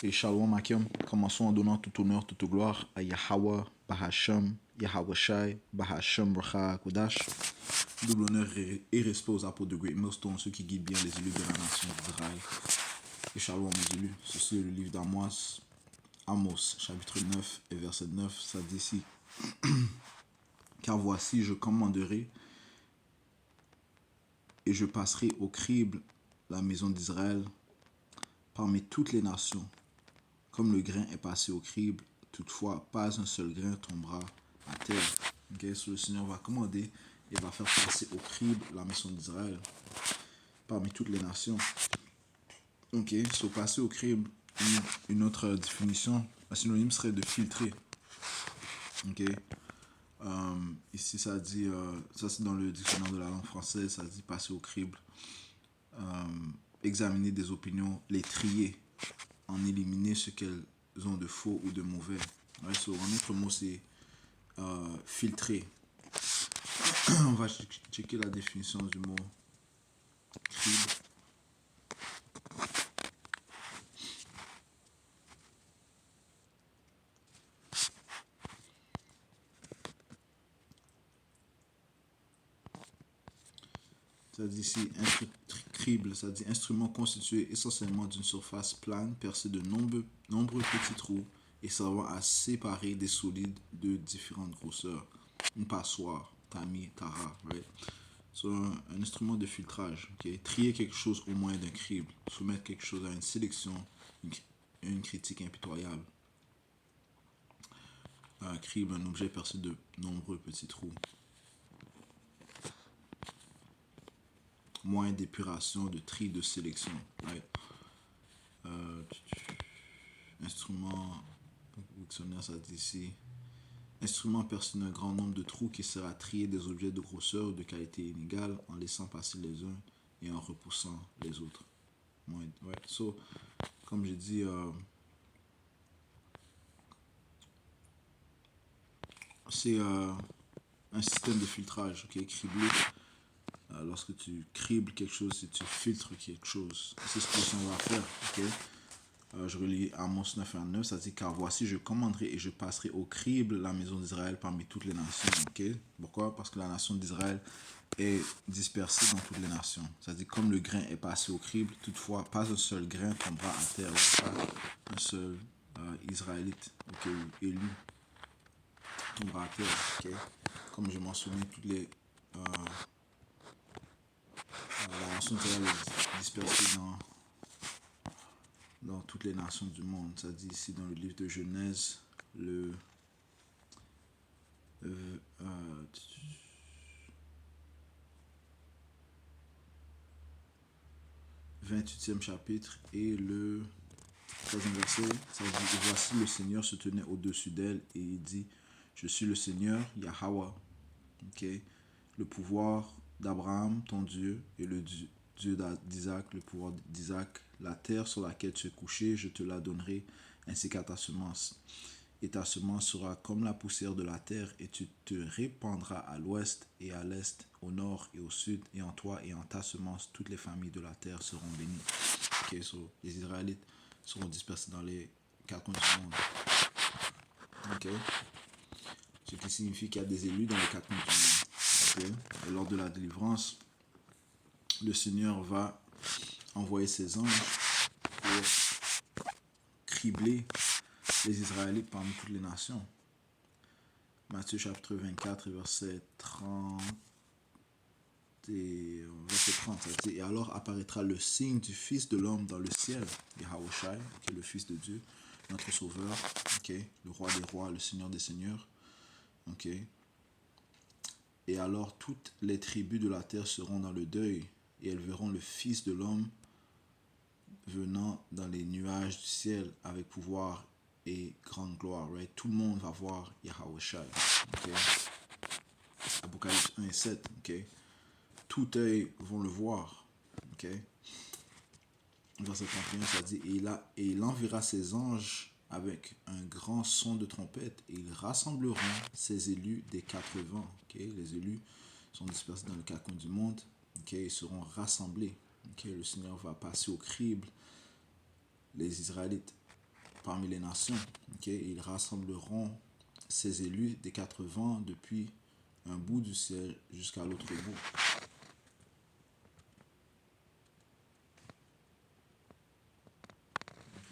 Et Shalom Akim, commençons en donnant tout honneur, toute gloire à Yahweh, Bahasham, Yahweh Shai, Bahasham, Bracha, Kodash. Double honneur et respect aux apôtres de Great Millstone, ceux qui guident bien les élus de la nation d'Israël. Et Shalom aux élus. Ceci est le livre d'Amos, Amos, chapitre 9 et verset 9, ça dit ici. Car voici, je commanderai et je passerai au crible la maison d'Israël parmi toutes les nations. Comme le grain est passé au crible, toutefois, pas un seul grain tombera à terre. Okay? So, le Seigneur va commander et va faire passer au crible la maison d'Israël parmi toutes les nations. Ok, so passer au crible, une autre définition, un synonyme serait de filtrer. Ok, ici ça dit, ça c'est dans le dictionnaire de la langue française, ça dit passer au crible, examiner des opinions, les trier, en éliminer ce qu'elles ont de faux ou de mauvais. Ouais, so, un autre mot c'est filtrer. On va checker la définition du mot crible. Ça dit ici crible, ça dit instrument constitué essentiellement d'une surface plane percée de nombreux petits trous et servant à séparer des solides de différentes grosseurs. Une passoire, tamis, tara, right? So, un instrument de filtrage. Okay? Trier quelque chose au moyen d'un crible. Soumettre quelque chose à une sélection, une critique impitoyable. Un crible, un objet percé de nombreux petits trous. Moyen d'épuration, de tri, de sélection. Right? Instrument, dictionnaire, ça dit ici. Instrument percé d'un grand nombre de trous qui sert à trier des objets de grosseur ou de qualité inégale en laissant passer les uns et en repoussant les autres. Ouais. So, comme j'ai dit, c'est un système de filtrage, ok, criblé. Lorsque tu cribles quelque chose, c'est tu filtres quelque chose. C'est ce que ça va faire, ok. Je relis Amos 9 à 9, ça dit car voici je commanderai et je passerai au crible la maison d'Israël parmi toutes les nations. Okay? Pourquoi? Parce que la nation d'Israël est dispersée dans toutes les nations. Ça dit comme le grain est passé au crible, toutefois pas un seul grain tombera à terre, pas un seul Israélite élu tombera à terre. Okay? Comme j'ai mentionné, toutes les la nation d'Israël est dispersée dans toutes les nations du monde. Ça dit ici dans le livre de Genèse, le 28e chapitre et le 13e verset, ça dit « Voici le Seigneur se tenait au-dessus d'elle et il dit, je suis le Seigneur, Yahweh, okay? Le pouvoir d'Abraham, ton Dieu, et le Dieu d'Isaac, le pouvoir d'Isaac, la terre sur laquelle tu es couché, je te la donnerai, ainsi qu'à ta semence. Et ta semence sera comme la poussière de la terre, et tu te répandras à l'ouest et à l'est, au nord et au sud, et en toi et en ta semence, toutes les familles de la terre seront bénies. » Okay, so, les Israélites seront dispersés dans les quatre coins du monde. Okay? Ce qui signifie qu'il y a des élus dans les quatre coins du monde. Okay? Et lors de la délivrance, le Seigneur va envoyer ses anges pour cribler les Israélites parmi toutes les nations. Matthieu chapitre 24, verset 30 et verset 30. Ça dit, et alors apparaîtra le signe du Fils de l'homme dans le ciel, Yahweh Shai, qui est le Fils de Dieu, notre Sauveur, okay, le Roi des rois, le Seigneur des seigneurs. Okay. Et alors toutes les tribus de la terre seront dans le deuil, et elles verront le Fils de l'homme venant dans les nuages du ciel avec pouvoir et grande gloire. Right? Tout le monde va voir Yahweh Shai. Okay? Apocalypse 1 et 7. Okay? Tout œil vont le voir. Okay? Verset 31, ça dit, et il enverra ses anges avec un grand son de trompette, et ils rassembleront ses élus des quatre vents. Okay? Les élus sont dispersés dans le quatre coins du monde. Okay? Ils seront rassemblés. Okay? Le Seigneur va passer au crible les Israélites. parmi les nations. Ils rassembleront ses élus des quatre vents depuis un bout du ciel jusqu'à l'autre bout.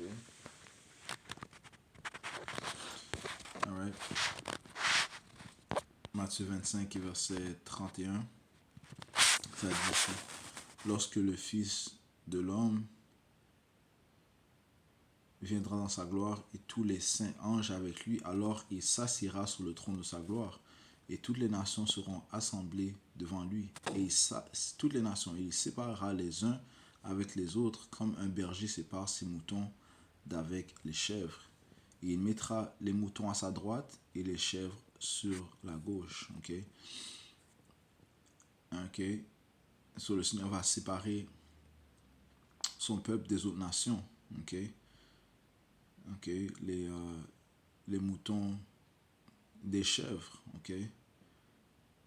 Okay. All right. Matthieu 25, verset 31. Ça dit ici, lorsque le Fils de l'homme viendra dans sa gloire et tous les saints anges avec lui, alors il s'assiera sur le trône de sa gloire et toutes les nations seront assemblées devant lui. Et toutes les nations, il séparera les uns avec les autres comme un berger sépare ses moutons d'avec les chèvres. Et il mettra les moutons à sa droite et les chèvres sur la gauche. Ok. So, le Seigneur va séparer son peuple des autres nations. Ok. Les moutons des chèvres. Ok.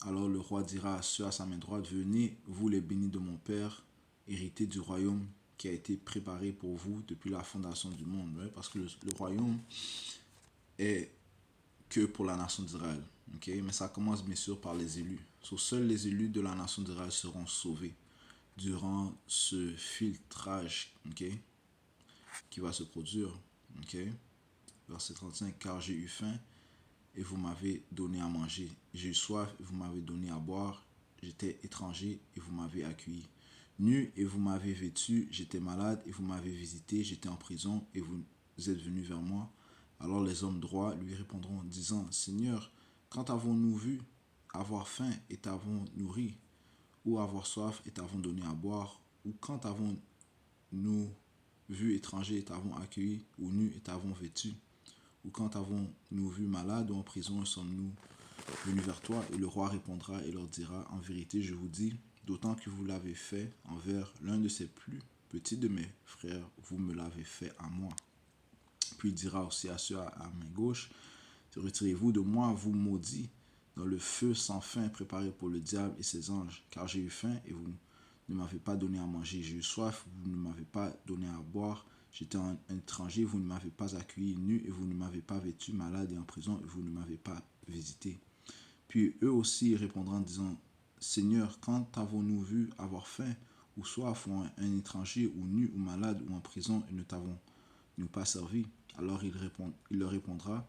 Alors le roi dira à ceux à sa main droite, venez, vous les bénis de mon Père, héritez du royaume qui a été préparé pour vous depuis la fondation du monde. Ouais? Parce que le royaume est que pour la nation d'Israël. Okay? Mais ça commence bien sûr par les élus. Seuls les élus de la nation d'Israël seront sauvés durant ce filtrage qui va se produire. Verset 35, car j'ai eu faim et vous m'avez donné à manger. J'ai eu soif et vous m'avez donné à boire. J'étais étranger et vous m'avez accueilli. Nu et vous m'avez vêtu. J'étais malade et vous m'avez visité. J'étais en prison et vous êtes venu vers moi. Alors les hommes droits lui répondront, disant, Seigneur, quand avons-nous vu avoir faim et t'avons nourri, ou avoir soif et t'avons donné à boire, ou quand avons-nous vu étranger et t'avons accueilli, ou nu et t'avons vêtu, ou quand avons-nous vu malade ou en prison et sommes-nous venus vers toi? Et le roi répondra et leur dira, en vérité, je vous dis, d'autant que vous l'avez fait envers l'un de ces plus petits de mes frères, vous me l'avez fait à moi. Puis il dira aussi à ceux à main gauche, retirez-vous de moi, vous maudits, dans le feu sans fin préparé pour le diable et ses anges, car j'ai eu faim et vous ne m'avez pas donné à manger, j'ai eu soif, vous ne m'avez pas donné à boire, j'étais un étranger, vous ne m'avez pas accueilli, nu et vous ne m'avez pas vêtu, malade et en prison et vous ne m'avez pas visité. Puis eux aussi répondront en disant, Seigneur, quand avons-nous vu avoir faim ou soif ou un étranger ou nu ou malade ou en prison et ne t'avons-nous pas servi? Alors il leur répondra,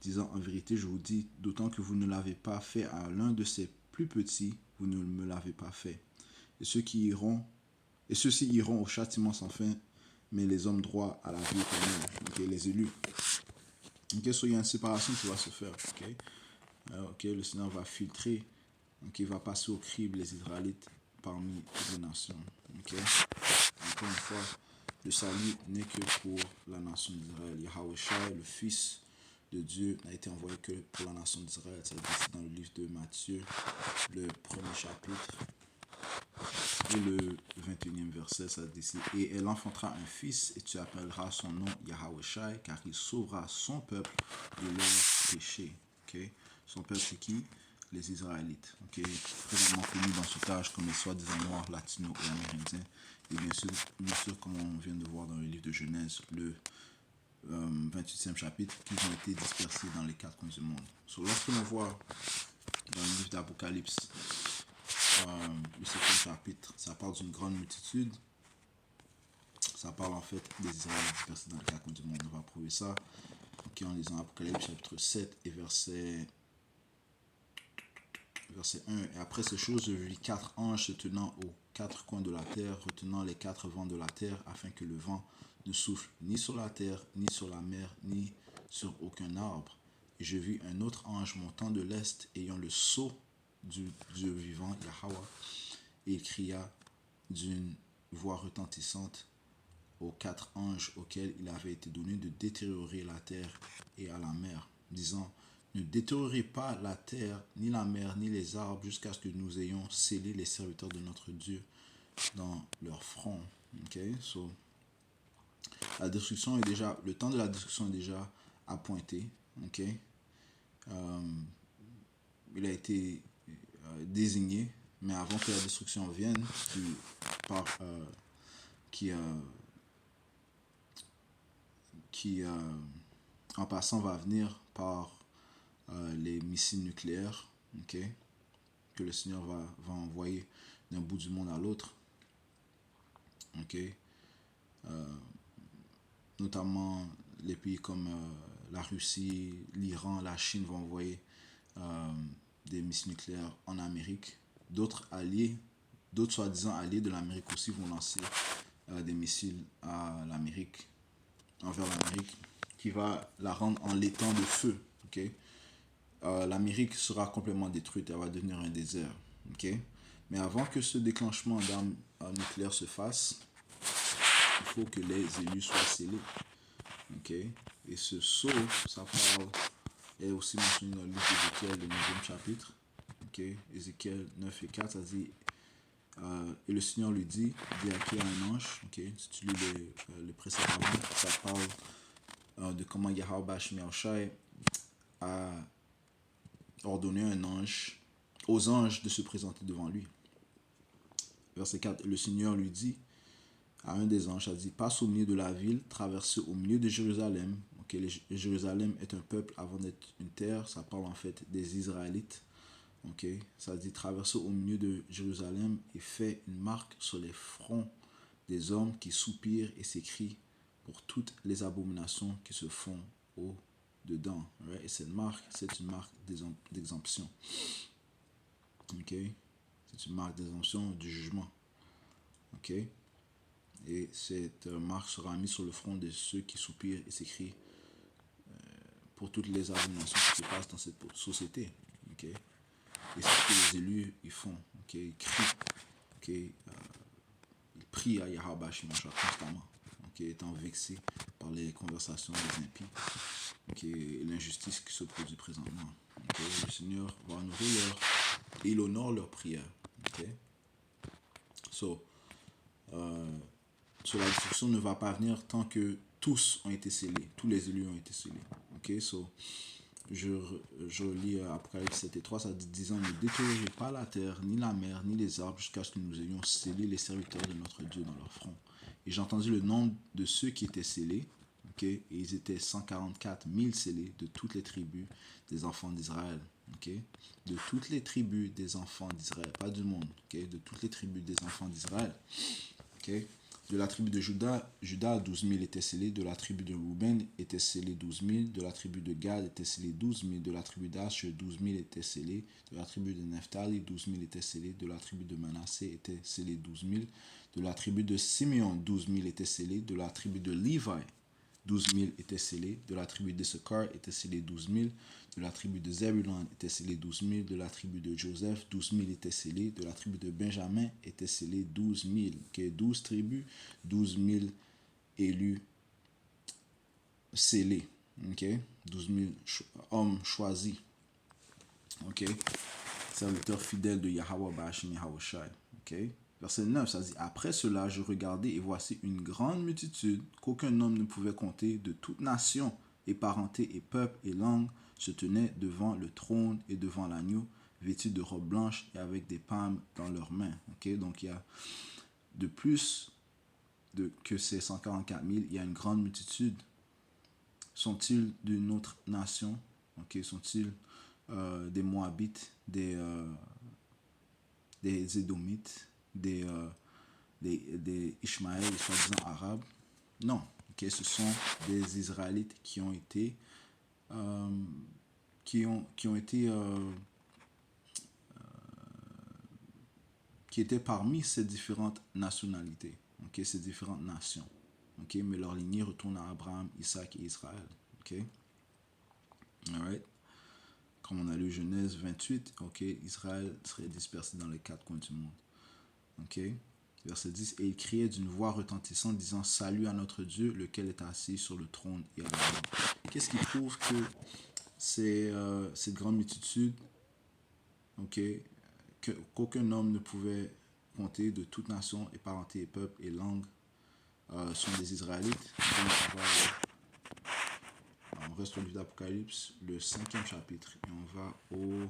disant, en vérité, je vous dis, d'autant que vous ne l'avez pas fait à l'un de ces plus petits, vous ne me l'avez pas fait. Et ceux-ci iront au châtiment sans fin, mais les hommes droits à la vie éternelle. Les élus. So, il y a une séparation qui va se faire. Le Seigneur va filtrer, il va passer au crible les Israélites parmi les nations. Encore une fois, le salut n'est que pour la nation d'Israël. Yahweh Shai, le Fils de Dieu, n'a été envoyé que pour la nation d'Israël. Ça dit dans le livre de Matthieu, le premier chapitre, et le 21e verset, ça dit ici, et elle enfantera un fils, et tu appelleras son nom Yahweh Shai, car il sauvera son peuple de leurs péchés. Son peuple, c'est qui? Les Israélites. Présentement connus dans ce âge comme les soi-disant noirs, latinos et amérindiens. Et bien sûr, comme on vient de voir dans le livre de Genèse, le 28e chapitre, qui ont été dispersés dans les quatre coins du monde. Lorsque l'on voit dans le livre d'Apocalypse, le 7e chapitre, ça parle d'une grande multitude. Ça parle en fait des Israélites dispersés dans les quatre coins du monde. On va prouver ça en lisant Apocalypse chapitre 7 et verset 1. Et après ces choses, je vis 4 anges se tenant aux 4 coins de la terre, retenant les 4 vents de la terre, afin que le vent ne souffle ni sur la terre, ni sur la mer, ni sur aucun arbre. Et je vis un autre ange montant de l'est, ayant le sceau du Dieu vivant, Yahweh, et il cria d'une voix retentissante aux 4 anges auxquels il avait été donné de détériorer la terre et à la mer, disant, ne détériorez pas la terre, ni la mer, ni les arbres, jusqu'à ce que nous ayons scellé les serviteurs de notre Dieu dans leur front. La destruction est déjà, le temps de la destruction est déjà appointé. Il a été désigné, mais avant que la destruction vienne, qui en passant, va venir par les missiles nucléaires, ok, que le Seigneur va envoyer d'un bout du monde à l'autre, ok, notamment les pays comme la Russie, l'Iran, la Chine vont envoyer euh, des missiles nucléaires en Amérique. D'autres alliés, d'autres soi-disant alliés de l'Amérique aussi vont lancer des missiles à l'Amérique, envers l'Amérique, qui va la rendre en l'étang de feu. Ok, l'Amérique sera complètement détruite, elle va devenir un désert. Ok, mais avant que ce déclenchement d'armes nucléaires se fasse, il faut que les élus soient scellés. Ok, et ce sceau, ça parle, est aussi mentionné dans le livre d'Ézéchiel, le 9e chapitre. Ok, Ézéchiel 9 et 4, ça dit et le Seigneur lui dit à qui un ange, ok, si tu lis le précédent, ça parle de comment Yahweh Bashmi Shai a ordonné aux anges de se présenter devant lui. Verset 4, le Seigneur lui dit à un des anges, a dit, passe au milieu de la ville, traverse au milieu de Jérusalem. Ok, Jérusalem est un peuple avant d'être une terre, ça parle en fait des Israélites. Ok, ça dit traverser au milieu de Jérusalem et fait une marque sur les fronts des hommes qui soupirent et s'écrient pour toutes les abominations qui se font au dedans. Right? Et cette marque, c'est une marque d'exemption. Ok, c'est une marque d'exemption du jugement. Ok, et cette marque sera mise sur le front de ceux qui soupirent et s'écrient pour toutes les abominations qui se passent dans cette société. Ok, et c'est ce que les élus ils font. Ok, ils crient. Ok, ils prient à Yahweh Shimon constamment. Ok, étant vexés par les conversations des impies. Ok, et l'injustice qui se produit présentement. Ok, le Seigneur va honorer et il honore leurs prières. Ok, so, la destruction ne va pas venir tant que tous ont été scellés, tous les élus ont été scellés. Ok, so, je lis Apocalypse 7 et 3, ça dit, disant, ne détruisez pas la terre, ni la mer, ni les arbres, jusqu'à ce que nous ayons scellé les serviteurs de notre Dieu dans leur front. Et j'ai entendu le nombre de ceux qui étaient scellés, okay, et ils étaient 144 000 scellés de toutes les tribus des enfants d'Israël. Okay, de toutes les tribus des enfants d'Israël, pas du monde, okay, de toutes les tribus des enfants d'Israël. Okay. De la tribu de Juda, 12 000 étaient scellés. De la tribu de Ruben étaient scellés 12 000. De la tribu de Gad étaient scellés 12 000. De la tribu d'Asher, 12 000 étaient scellés. De la tribu de Nephtali, 12 000 étaient scellés. De la tribu de Manassé étaient scellés 12 000. De la tribu de Simeon, 12 000 étaient scellés. De la tribu de Levi, 12 000 étaient scellés. De la tribu d'Issachar étaient scellés 12 000. De la tribu de Zebulon étaient scellés 12 000. De la tribu de Joseph, 12 000 étaient scellés. De la tribu de Benjamin étaient scellés 12 000. Okay, 12 tribus, 12 000 élus scellés. Okay, 12 000 hommes choisis. Okay, serviteurs fidèles de Yahweh Bashim Yahweh Shai. Okay. Verset 9, ça dit, après cela, je regardai et voici une grande multitude qu'aucun homme ne pouvait compter, de toute nation et parenté et peuple et langue, se tenait devant le trône et devant l'agneau, vêtus de robes blanches et avec des palmes dans leurs mains. Okay? Donc il y a de plus que ces 144 000, il y a une grande multitude. Sont-ils d'une autre nation? Okay? Sont-ils des Moabites, des Édomites, des Ishmaël, soi-disant arabes? Non. Okay? Ce sont des Israélites qui ont été qui étaient parmi ces différentes nationalités, okay, ces différentes nations, okay, mais leur lignée retourne à Abraham, Isaac et Israël. Okay. Alright. Comme on a lu Genèse 28, okay, Israël serait dispersé dans les 4 coins du monde. Okay. Verset 10, et il criait d'une voix retentissante, disant, salut à notre Dieu, lequel est assis sur le trône et à la droite. Qu'est-ce qui prouve que cette grande multitude, okay, qu'aucun homme ne pouvait compter, de toute nation et parenté et peuple et langue, sont des Israélites? On reste au livre d'Apocalypse, le 5e chapitre, et on va au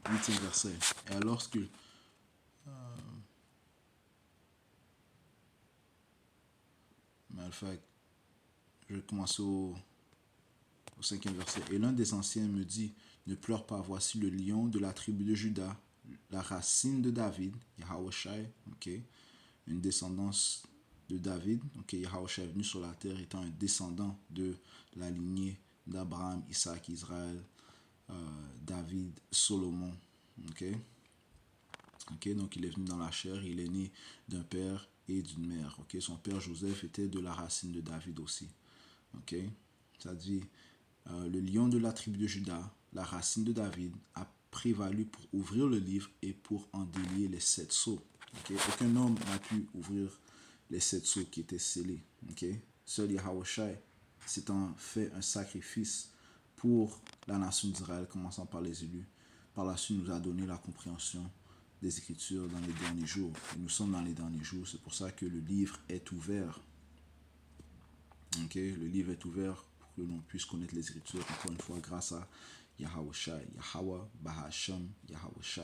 8e verset. Et alors que Fait, je vais commencer au 5e verset. Et l'un des anciens me dit, ne pleure pas, voici le lion de la tribu de Juda, la racine de David, Yahawashi, ok, une descendance de David, ok, Yahawashi est venu sur la terre étant un descendant de la lignée d'Abraham, Isaac, Israël, David, Solomon, ok. Ok, donc il est venu dans la chair, il est né d'un père et d'une mère. Ok, son père Joseph était de la racine de David aussi. Ok, ça dit le lion de la tribu de Juda, la racine de David, a prévalu pour ouvrir le livre et pour en délier les 7 sceaux. Okay? Aucun homme n'a pu ouvrir les 7 sceaux qui étaient scellés. Okay? Seul Yahawashi s'étant fait un sacrifice pour la nation d'Israël, commençant par les élus. Par la suite, nous a donné la compréhension des Écritures dans les derniers jours. Et nous sommes dans les derniers jours, c'est pour ça que le livre est ouvert. Okay? Le livre est ouvert pour que l'on puisse connaître les Écritures, encore une fois, grâce à Yahawashi, Yahawah, Bahasham, Yahawashi.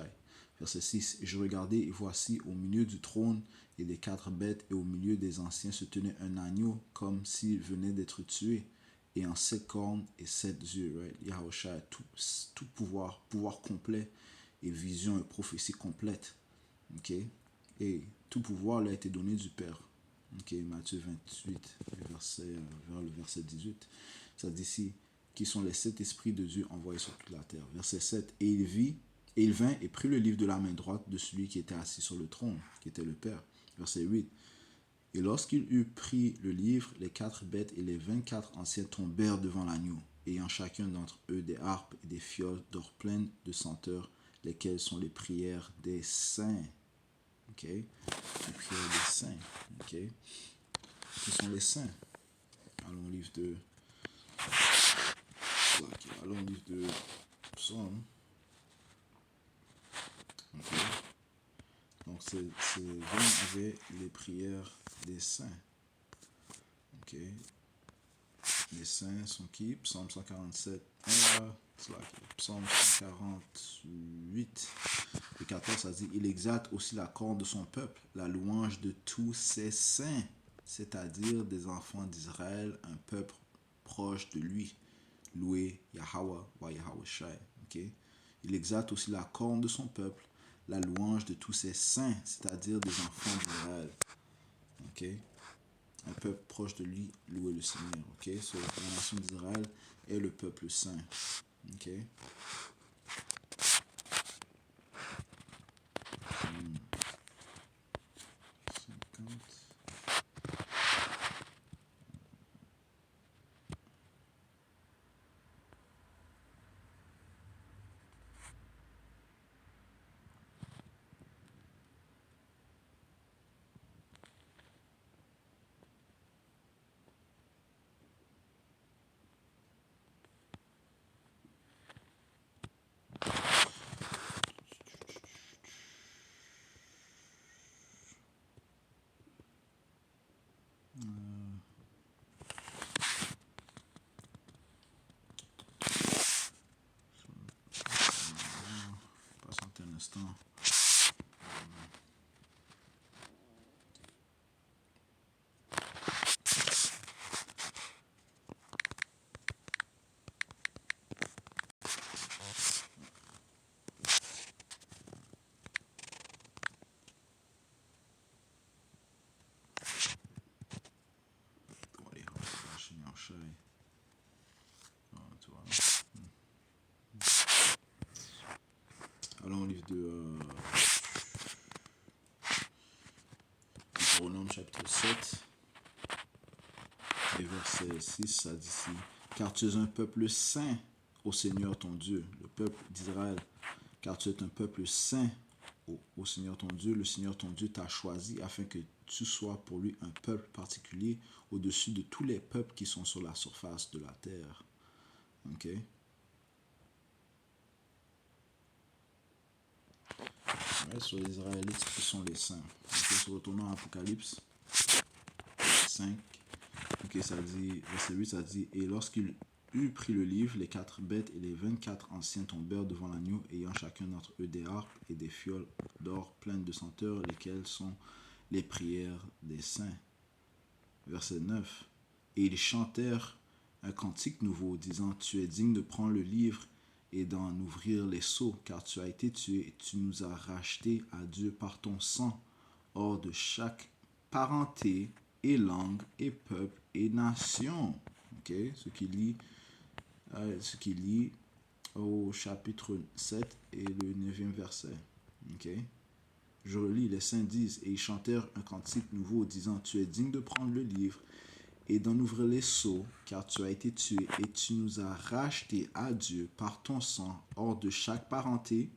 Verset 6. Et je regardais, et voici, au milieu du trône et des 4 bêtes, et au milieu des anciens se tenait un agneau, comme s'il venait d'être tué, et en 7 cornes et 7 yeux. Right? Yahawashi a tout pouvoir, pouvoir complet, et vision et prophétie complète. Okay? Et tout pouvoir lui a été donné du Père. Okay, Matthieu 28, vers le verset 18. Ça dit ici, qui sont les 7 esprits de Dieu envoyés sur toute la terre. Verset 7. Et il vint et prit le livre de la main droite de celui qui était assis sur le trône, qui était le Père. Verset 8. Et lorsqu'il eut pris le livre, les 4 bêtes et les 24 anciens tombèrent devant l'agneau, ayant chacun d'entre eux des harpes et des fioles d'or pleines de senteurs, lesquelles sont les prières des saints. Ok, les prières des saints. Ok, ce sont les saints. Allons au livre de. Okay. Allons au livre de Psaume. Okay. Donc c'est 20 avec les prières des saints. Ok. Les saints sont qui? Psaume 147. Psaume 148. Le 14, ça dit, il exalte aussi la corne de son peuple, la louange de tous ses saints, c'est-à-dire des enfants d'Israël, un peuple proche de lui. Loué Yahawah wa Yahawashi. Okay? Il exalte aussi la corne de son peuple, la louange de tous ses saints, c'est-à-dire des enfants d'Israël. Okay? Un peuple proche de lui, louer le Seigneur. Okay? So, la nation d'Israël est le peuple saint. Okay? Patientez un instant. Allons au livre de Deutéronome chapitre 7 et verset 6, ça dit ici, car tu es un peuple saint au Seigneur ton Dieu, le peuple d'Israël, car tu es un peuple saint au Seigneur ton Dieu. Le Seigneur ton Dieu t'a choisi afin que tu sois pour lui un peuple particulier au-dessus de tous les peuples qui sont sur la surface de la terre. Ok? Ouais, sur les Israélites, ce sont les saints. Ok, sur retournant à Apocalypse 5, ok, ça dit, verset 8, ça dit, et lorsqu'il eut pris le livre, les 4 bêtes et les 24 anciens tombèrent devant l'agneau, ayant chacun d'entre eux des harpes et des fioles d'or pleines de senteurs, lesquelles sont les prières des saints. verset 9. Et ils chantèrent un cantique nouveau, disant, tu es digne de prendre le livre et d'en ouvrir les sceaux, car tu as été tué et tu nous as rachetés à Dieu par ton sang, hors de chaque parenté et langue et peuple et nation. Ok, ce qui lit au chapitre 7 et le 9e verset. Ok, je relis, les saints disent, et ils chantèrent un cantique nouveau, disant, tu es digne de prendre le livre et d'en ouvrir les sceaux, car tu as été tué et tu nous as rachetés à Dieu par ton sang, hors de chaque parenté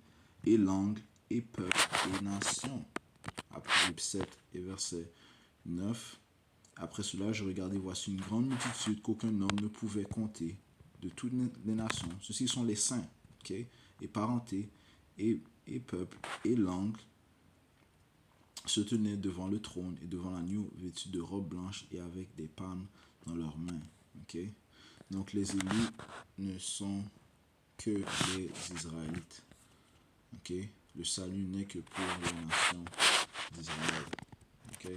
et langue et peuple et nation. Apocalypse 7 et verset 9. Après cela, je regardais, voici une grande multitude qu'aucun homme ne pouvait compter de toutes les nations. Ceux-ci sont les saints, ok, et parentés, et peuples, et langues, se tenaient devant le trône et devant l'agneau, vêtus de robes blanches et avec des palmes dans leurs mains. Ok. Donc les élus ne sont que les Israélites. Ok. Le salut n'est que pour la nation d'Israël. Ok.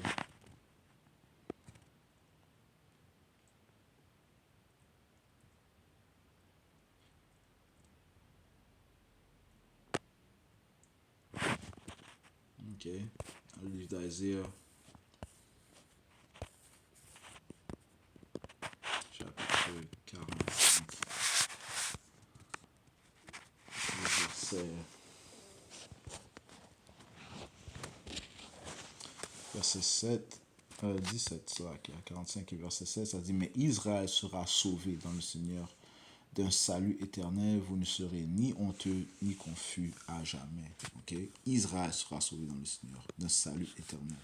Ok. Le livre d'Isaiah, chapitre 45, verset 7, 17, ça, 45 et verset 7, ça dit, mais Israël sera sauvé dans le Seigneur d'un salut éternel, vous ne serez ni honteux ni confus à jamais. Ok, Israël sera sauvé dans le Seigneur d'un salut éternel.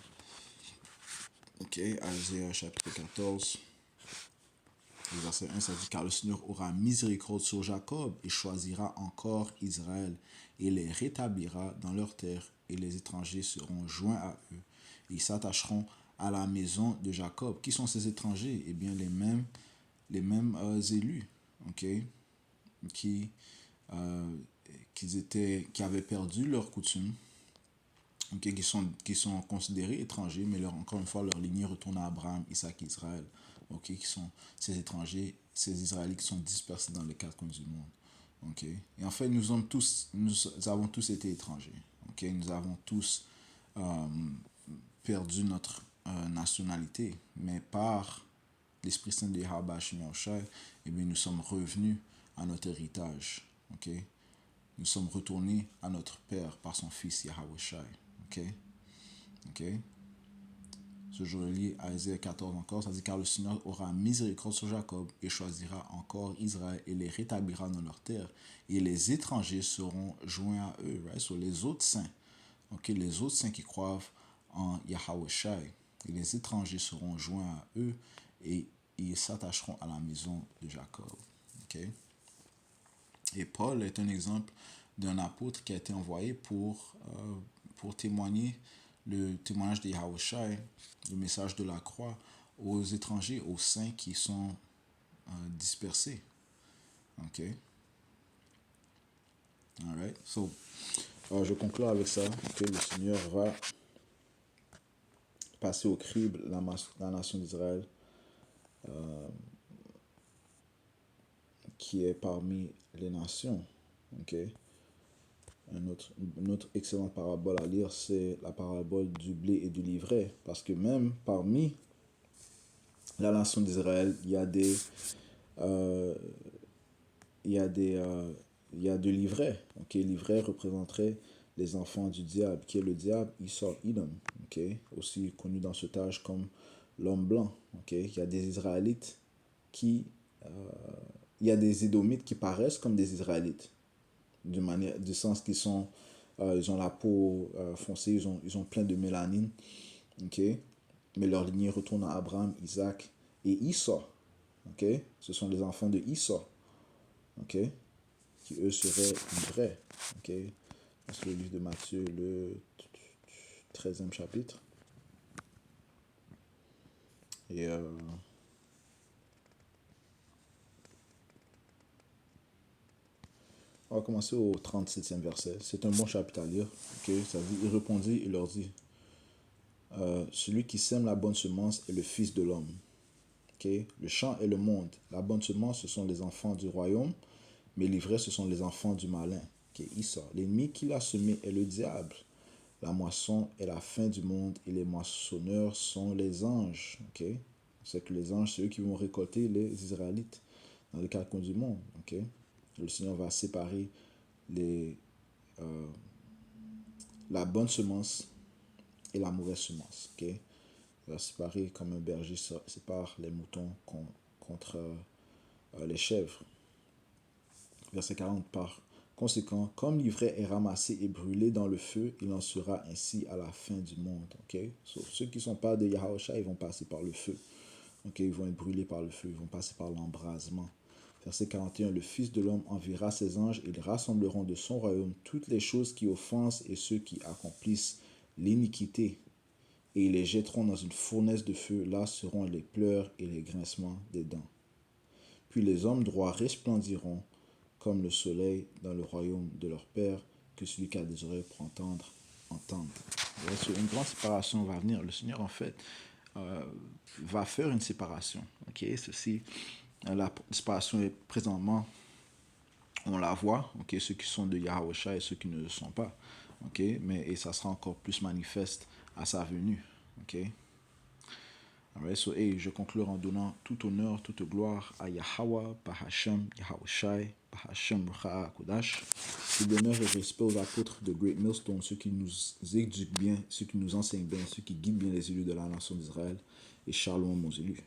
Ok, Isaiah chapitre 14, verset 1, ça dit, car le Seigneur aura miséricorde sur Jacob et choisira encore Israël et les rétablira dans leur terre, et les étrangers seront joints à eux. Ils s'attacheront à la maison de Jacob. Qui sont ces étrangers? Eh bien, les mêmes élus, ok, qui, euh, qui avaient perdu leurs coutumes, okay, qui sont considérés étrangers, mais encore une fois, leur lignée retourne à Abraham, Isaac, Israël, okay, qui sont ces étrangers, ces Israélites qui sont dispersés dans les quatre coins du monde. Okay. Et en fait, nous avons tous été étrangers. Okay. Nous avons tous perdu notre nationalité, mais par l'Esprit Saint de Yahweh Shemel Shai, eh bien, nous sommes revenus à notre héritage. Okay? Nous sommes retournés à notre Père par son Fils Yahweh Shai. Okay? Okay? Ce jour lis à Isaïe 14 encore, ça dit, car le Seigneur aura miséricorde sur Jacob et choisira encore Israël et les rétablira dans leur terre. Et les étrangers seront joints à eux, right? Sur les autres saints. Okay? Les autres saints qui croient en Yahweh Shai. Et les étrangers seront joints à eux et ils s'attacheront à la maison de Jacob. Okay? Et Paul est un exemple d'un apôtre qui a été envoyé pour témoigner le témoignage de Yahweh Shai, le message de la croix, aux étrangers, aux saints qui sont dispersés. Ok? Alright? So, je conclue avec ça, que le Seigneur va passer au crible la nation d'Israël qui est parmi les nations. Ok? Une autre excellente parabole à lire, c'est la parabole du blé et du livret. Parce que même parmi la nation d'Israël, euh, il y a des livrets. Okay? Livrets représenteraient les enfants du diable, qui est le diable, Esau, Edom, okay? Aussi connu dans ce âge comme l'homme blanc. Okay? Il y a des Israélites qui... il y a des Édomites qui paraissent comme des Israélites, du sens qu'ils ils ont la peau foncée, ils ont plein de mélanine, okay? Mais leur lignée retourne à Abraham, Isaac et Esau. Okay? Ce sont les enfants de Esau, okay? Qui eux seraient vrais. Okay? C'est le livre de Matthieu, le 13e chapitre. Et on va commencer au 37e verset. C'est un bon chapitre à lire. Okay? Ça dit, il répondit, il leur dit, Celui qui sème la bonne semence est le Fils de l'homme. Okay? Le champ est le monde. La bonne semence, ce sont les enfants du royaume, mais l'ivraie, ce sont les enfants du malin. Okay? Issa. L'ennemi qui l'a semé est le diable. La moisson est la fin du monde et les moissonneurs sont les anges. Okay? C'est que les anges, c'est eux qui vont récolter les Israélites dans les quatre coins du monde. Okay? Le Seigneur va séparer les, la bonne semence et la mauvaise semence. Okay? Il va séparer comme un berger sépare les moutons contre les chèvres. Verset 40. Par conséquent, comme l'ivraie est ramassée et brûlée dans le feu, il en sera ainsi à la fin du monde. Okay? So, ceux qui ne sont pas de Yahusha, ils vont passer par le feu. Okay? Ils vont être brûlés par le feu, ils vont passer par l'embrasement. Verset 41, le Fils de l'homme enverra ses anges et ils rassembleront de son royaume toutes les choses qui offensent et ceux qui accomplissent l'iniquité. Et ils les jetteront dans une fournaise de feu. Là seront les pleurs et les grincements des dents. Puis les hommes droits resplendiront comme le soleil dans le royaume de leur Père, que celui qui a des oreilles pour entendre, entende. Une grande séparation va venir. Le Seigneur, en fait, va faire une séparation. Okay? Ceci, la séparation est présentement, on la voit, okay? Ceux qui sont de Yahusha et ceux qui ne le sont pas. Okay? Et ça sera encore plus manifeste à sa venue. Okay? Alright, so, je conclue en donnant tout honneur, toute gloire à Yahweh, Bahashem, Yahushai, Bahashem, Rucha, Kodash. Tout l'honneur et respect aux apôtres de Great Millstone, ceux qui nous éduquent bien, ceux qui nous enseignent bien, ceux qui guident bien les élus de la nation d'Israël. Et shalom aux élus.